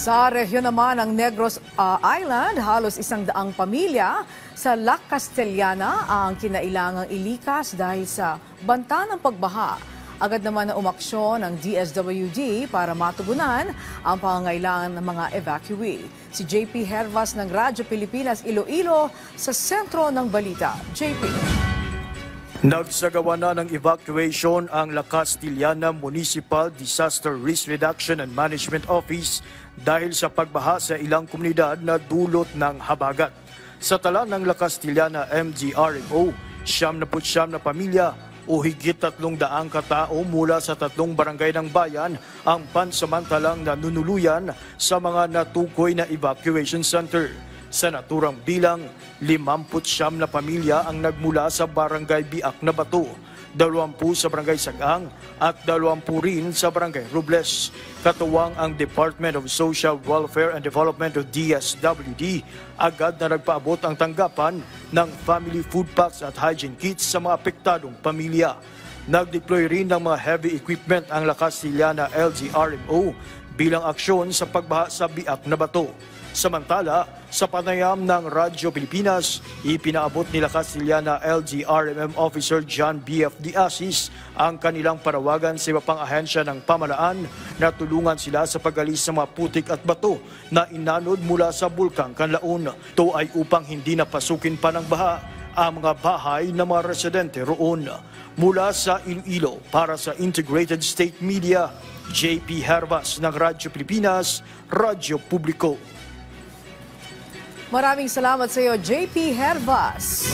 Sa rehiyon naman ng Negros Island, halos 100 pamilya sa La Castellana ang kinailangang ilikas dahil sa banta ng pagbaha. Agad naman na umaksyon ng DSWD para matugunan ang pangangailangan ng mga evacuee. Si JP Hervas ng Radyo Pilipinas Iloilo sa sentro ng balita. JP. Nagsagawa na ng evacuation ang La Castellana Municipal Disaster Risk Reduction and Management Office dahil sa pagbaha sa ilang komunidad na dulot ng habagat. Sa tala ng La Castellana MGRMO, 79 na pamilya o higit 300 katao mula sa 3 barangay ng bayan ang pansamantalang nanunuluyan sa mga natukoy na evacuation center. Sa naturang bilang, 59 na pamilya ang nagmula sa barangay Biak na Bato, 20 sa barangay Sagang at 20 rin sa barangay Robles. Katuwang ang Department of Social Welfare and Development o DSWD, agad na nagpaabot ang tanggapan ng family food packs at hygiene kits sa mga apektadong pamilya. Nag-deploy rin ng mga heavy equipment ang La Castellana LGRMO bilang aksyon sa pagbaha sa Biak na Bato. Samantala, sa panayam ng Radyo Pilipinas, ipinaabot ni La Castellana LGRMM Officer John B.F. Diasis ang kanilang parawagan sa iba pang ahensya ng pamalaan na tulungan sila sa pag-alis sa mga putik at bato na inanod mula sa Bulkang Kanlaon. Ito ay upang hindi napasukin pa ng baha ang mga bahay ng mga residente roon. Mula sa Iloilo, para sa Integrated State Media, JP Hervas ng Radyo Pilipinas, Radyo Publiko. Maraming salamat sa iyo, JP Hervas.